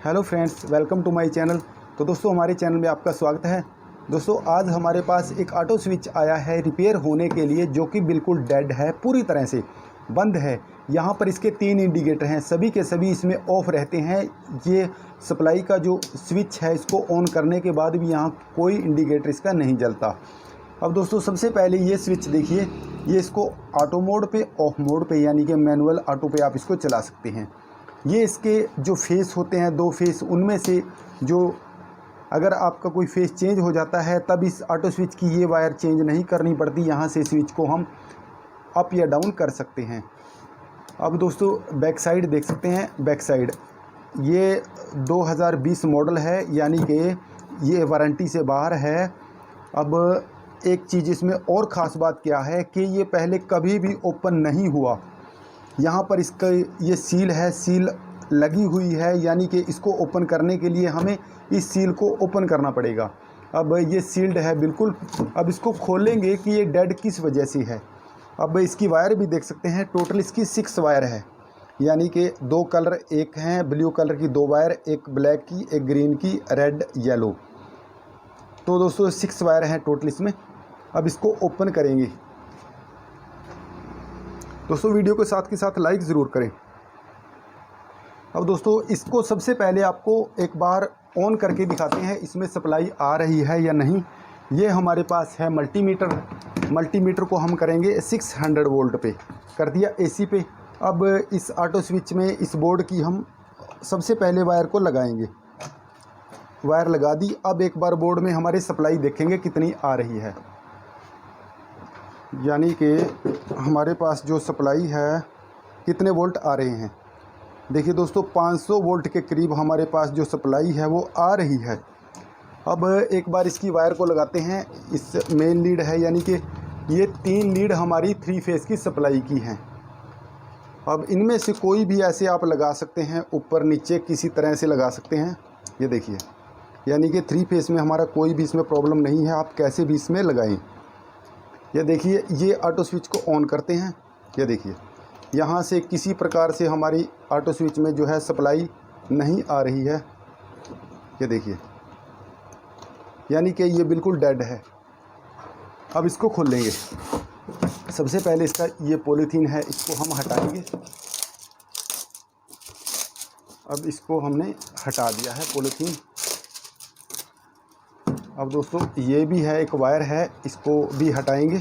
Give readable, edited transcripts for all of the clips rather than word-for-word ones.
Hello friends, welcome to my channel. तो दोस्तों, हमारे चैनल में आपका स्वागत है। दोस्तों, आज हमारे पास एक ऑटो स्विच आया है रिपेयर होने के लिए, जो कि बिल्कुल डेड है, पूरी तरह से बंद है। यहाँ पर इसके 3 इंडिकेटर हैं, सभी के सभी इसमें ऑफ रहते हैं। ये सप्लाई का जो स्विच है, इसको ऑन करने के बाद भी यहाँ कोई इंडिकेटर इसका नहीं जलता। अब दोस्तों, सबसे पहले ये स्विच देखिए, ये इसको ऑटो मोड पे, ऑफ मोड पे यानी कि मैनुअल ऑटो पे आप इसको चला सकते हैं। ये इसके जो फेस होते हैं, 2 फेस, उनमें से जो अगर आपका कोई फेस चेंज हो जाता है, तब इस ऑटो स्विच की ये वायर चेंज नहीं करनी पड़ती। यहाँ से स्विच को हम अप या डाउन कर सकते हैं। अब दोस्तों, बैक साइड देख सकते हैं। बैक साइड ये 2020 मॉडल है, यानी कि ये वारंटी से बाहर है। अब एक चीज़ इसमें और ख़ास बात क्या है कि ये पहले कभी भी ओपन नहीं हुआ। यहाँ पर इसका ये सील है, सील लगी हुई है, यानी कि इसको ओपन करने के लिए हमें इस सील को ओपन करना पड़ेगा। अब ये सील्ड है बिल्कुल। अब इसको खोलेंगे कि ये डेड किस वजह से है। अब इसकी वायर भी देख सकते हैं, टोटल इसकी 6 वायर है, यानी कि 2 कलर, एक हैं ब्लू कलर की 2 वायर, एक ब्लैक की, एक ग्रीन की, रेड, येलो। तो दोस्तों 6 वायर हैं टोटल इसमें। अब इसको ओपन करेंगे। दोस्तों, वीडियो के साथ लाइक ज़रूर करें। अब दोस्तों, इसको सबसे पहले आपको एक बार ऑन करके दिखाते हैं, इसमें सप्लाई आ रही है या नहीं। ये हमारे पास है मल्टीमीटर। मल्टीमीटर को हम करेंगे 600 वोल्ट पे, कर दिया एसी पे। अब इस ऑटो स्विच में इस बोर्ड की हम सबसे पहले वायर को लगाएंगे। वायर लगा दी। अब एक बार बोर्ड में हमारी सप्लाई देखेंगे कितनी आ रही है, यानी कि हमारे पास जो सप्लाई है कितने वोल्ट आ रहे हैं। देखिए दोस्तों, 500 वोल्ट के करीब हमारे पास जो सप्लाई है वो आ रही है। अब एक बार इसकी वायर को लगाते हैं। इस मेन लीड है, यानी कि ये 3 लीड हमारी 3 फेज़ की सप्लाई की हैं। अब इनमें से कोई भी ऐसे आप लगा सकते हैं, ऊपर नीचे किसी तरह से लगा सकते हैं। ये देखिए, यानी कि 3 फेज़ में हमारा कोई भी इसमें प्रॉब्लम नहीं है, आप कैसे भी इसमें लगाएं। ये देखिए, ये ऑटो स्विच को ऑन करते हैं। ये देखिए, यहाँ से किसी प्रकार से हमारी ऑटो स्विच में जो है सप्लाई नहीं आ रही है। ये देखिए, यानी कि ये बिल्कुल डेड है। अब इसको खोल लेंगे। सबसे पहले इसका ये पॉलीथीन है, इसको हम हटाएंगे। अब इसको हमने हटा दिया है पॉलीथीन। अब दोस्तों, ये भी है, एक वायर है, इसको भी हटाएंगे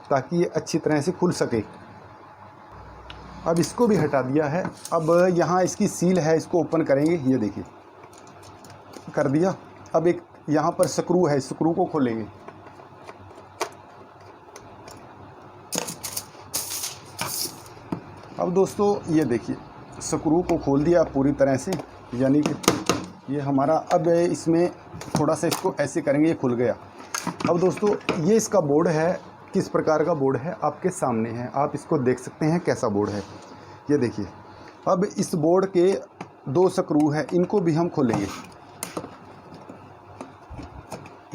ताकि ये अच्छी तरह से खुल सके। अब इसको भी हटा दिया है। अब यहाँ इसकी सील है, इसको ओपन करेंगे। ये देखिए, कर दिया। अब एक यहाँ पर स्क्रू है, स्क्रू को खोलेंगे। अब दोस्तों, ये देखिए, स्क्रू को खोल दिया पूरी तरह से, यानी कि ये हमारा, अब इसमें थोड़ा सा इसको ऐसे करेंगे, ये खुल गया। अब दोस्तों, ये इसका बोर्ड है, किस प्रकार का बोर्ड है आपके सामने है, आप इसको देख सकते हैं कैसा बोर्ड है। ये देखिए, अब इस बोर्ड के 2 स्क्रू हैं, इनको भी हम खोलेंगे,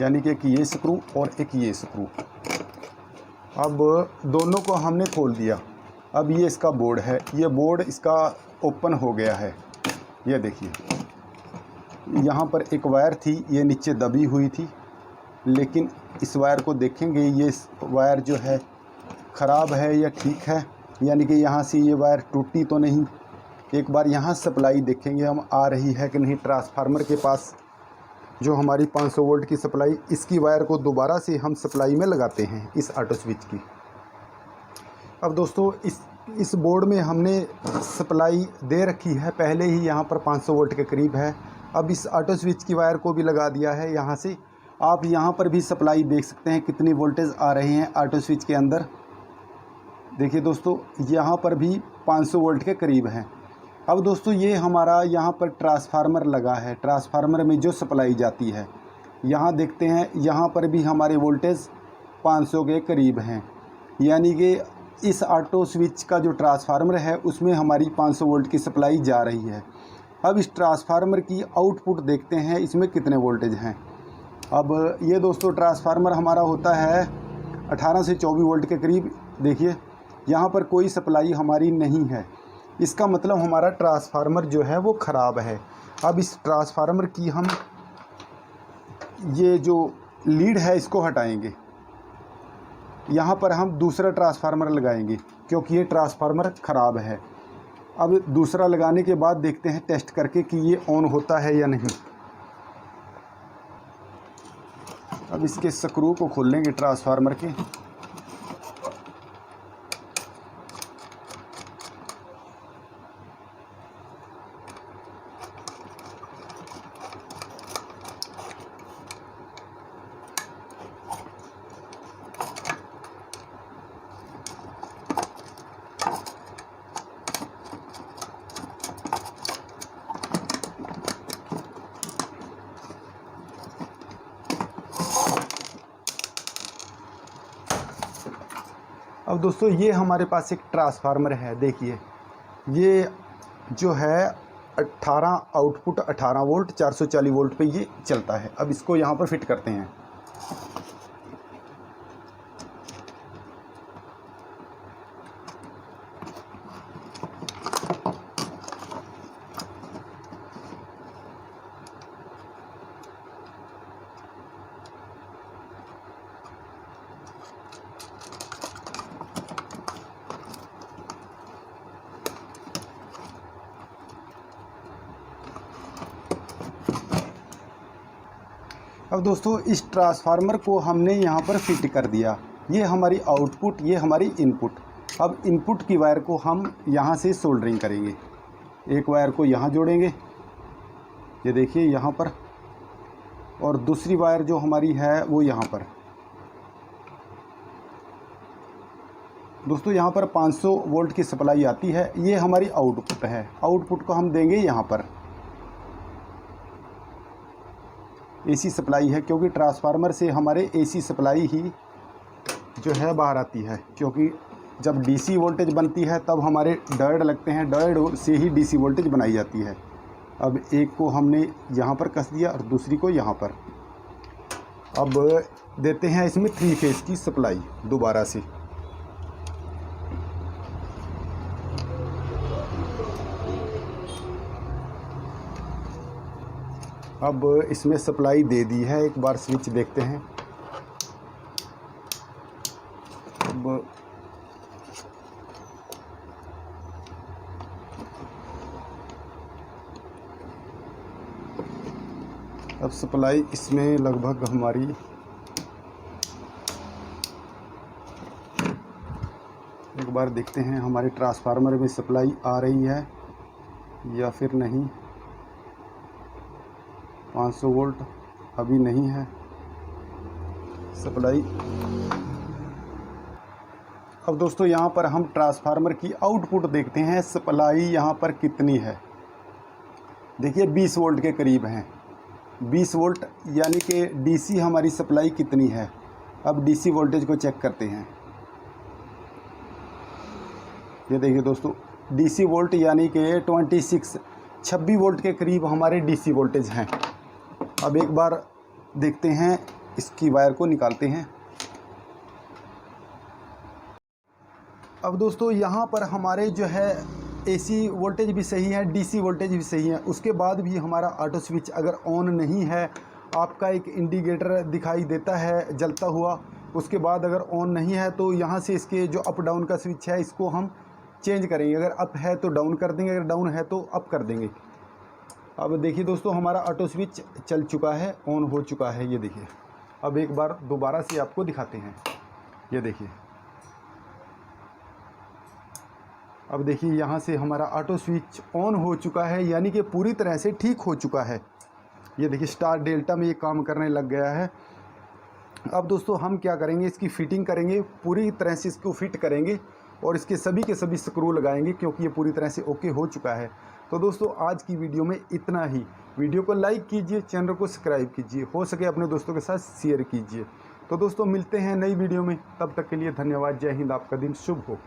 यानी कि एक ये स्क्रू और एक ये स्क्रू। अब दोनों को हमने खोल दिया। अब ये इसका बोर्ड है, ये बोर्ड इसका ओपन हो गया है। ये देखिए, यहाँ पर एक वायर थी, ये नीचे दबी हुई थी, लेकिन इस वायर को देखेंगे, ये वायर जो है ख़राब है या ठीक है, यानी कि यहाँ से ये वायर टूटी तो नहीं। एक बार यहाँ सप्लाई देखेंगे हम, आ रही है कि नहीं। ट्रांसफार्मर के पास जो हमारी 500 वोल्ट की सप्लाई, इसकी वायर को दोबारा से हम सप्लाई में लगाते हैं इस ऑटो स्विच की। अब दोस्तों, इस बोर्ड में हमने सप्लाई दे रखी है पहले ही, यहाँ पर 500 वोल्ट के करीब है। अब इस ऑटो स्विच की वायर को भी लगा दिया है यहाँ से। आप यहाँ पर भी सप्लाई देख सकते हैं कितनी वोल्टेज आ रहे हैं ऑटो स्विच के अंदर। देखिए दोस्तों, यहाँ पर भी 500 वोल्ट के करीब हैं। अब दोस्तों, ये हमारा यहाँ पर ट्रांसफार्मर लगा है, ट्रांसफार्मर में जो सप्लाई जाती है, यहाँ देखते हैं, यहाँ पर भी हमारे वोल्टेज 500 के करीब हैं, यानी कि इस ऑटो स्विच का जो ट्रांसफार्मर है उसमें हमारी 500 वोल्ट की सप्लाई जा रही है। अब इस ट्रांसफार्मर की आउटपुट देखते हैं, इसमें कितने वोल्टेज हैं। अब ये दोस्तों, ट्रांसफार्मर हमारा होता है 18 से 24 वोल्ट के करीब। देखिए, यहाँ पर कोई सप्लाई हमारी नहीं है, इसका मतलब हमारा ट्रांसफार्मर जो है वो ख़राब है। अब इस ट्रांसफार्मर की हम ये जो लीड है इसको हटाएंगे। यहाँ पर हम दूसरा ट्रांसफार्मर लगाएंगे क्योंकि ये ट्रांसफार्मर ख़राब है। अब दूसरा लगाने के बाद देखते हैं टेस्ट करके कि ये ऑन होता है या नहीं। अब इसके स्क्रू को खोल लेंगे ट्रांसफार्मर के। अब दोस्तों ये हमारे पास एक ट्रांसफार्मर है। देखिए ये जो है 18 आउटपुट 18 वोल्ट 440 वोल्ट पे ये चलता है। अब इसको यहाँ पर फिट करते हैं। अब दोस्तों इस ट्रांसफार्मर को हमने यहाँ पर फिट कर दिया। ये हमारी आउटपुट, ये हमारी इनपुट। अब इनपुट की वायर को हम यहाँ से सोल्डरिंग करेंगे। एक वायर को यहाँ जोड़ेंगे, ये देखिए यहाँ पर, और दूसरी वायर जो हमारी है वो यहाँ पर। दोस्तों यहाँ पर 500 वोल्ट की सप्लाई आती है। ये हमारी आउटपुट है। आउटपुट को हम देंगे यहाँ पर। एसी सप्लाई है क्योंकि ट्रांसफार्मर से हमारे एसी सप्लाई ही जो है बाहर आती है, क्योंकि जब डीसी वोल्टेज बनती है तब हमारे डायोड लगते हैं, डायोड से ही डीसी वोल्टेज बनाई जाती है। अब एक को हमने यहाँ पर कस दिया और दूसरी को यहाँ पर। अब देते हैं इसमें 3 फेज़ की सप्लाई दोबारा से। अब इसमें सप्लाई दे दी है। एक बार स्विच देखते हैं। अब सप्लाई इसमें लगभग हमारी एक बार देखते हैं हमारे ट्रांसफार्मर में सप्लाई आ रही है या फिर नहीं। 500 वोल्ट अभी नहीं है सप्लाई। अब दोस्तों यहाँ पर हम ट्रांसफार्मर की आउटपुट देखते हैं, सप्लाई यहाँ पर कितनी है। देखिए 20 वोल्ट के करीब हैं। 20 वोल्ट यानी कि डीसी हमारी सप्लाई कितनी है। अब डीसी वोल्टेज को चेक करते हैं। ये देखिए दोस्तों डीसी वोल्ट यानी कि 26 वोल्ट के करीब हमारे डीसी वोल्टेज हैं। अब एक बार देखते हैं, इसकी वायर को निकालते हैं। अब दोस्तों यहाँ पर हमारे जो है एसी वोल्टेज भी सही है, डीसी वोल्टेज भी सही है। उसके बाद भी हमारा ऑटो स्विच अगर ऑन नहीं है, आपका एक इंडिकेटर दिखाई देता है जलता हुआ। उसके बाद अगर ऑन नहीं है तो यहाँ से इसके जो अप डाउन का स्विच है इसको हम चेंज करेंगे। अगर अप है तो डाउन कर देंगे, अगर डाउन है तो अप कर देंगे। अब देखिए दोस्तों हमारा ऑटो स्विच चल चुका है, ऑन हो चुका है। ये देखिए अब एक बार दोबारा से आपको दिखाते हैं। ये देखिए अब देखिए यहाँ से हमारा ऑटो स्विच ऑन हो चुका है, यानी कि पूरी तरह से ठीक हो चुका है। ये देखिए स्टार डेल्टा में ये काम करने लग गया है। अब दोस्तों हम क्या करेंगे, इसकी फिटिंग करेंगे, पूरी तरह से इसको फिट करेंगे और इसके सभी के सभी स्क्रू लगाएंगे, क्योंकि ये पूरी तरह से ओके हो चुका है। तो दोस्तों आज की वीडियो में इतना ही। वीडियो को लाइक कीजिए, चैनल को सब्सक्राइब कीजिए, हो सके अपने दोस्तों के साथ शेयर कीजिए। तो दोस्तों मिलते हैं नई वीडियो में, तब तक के लिए धन्यवाद। जय हिंद, आपका दिन शुभ हो।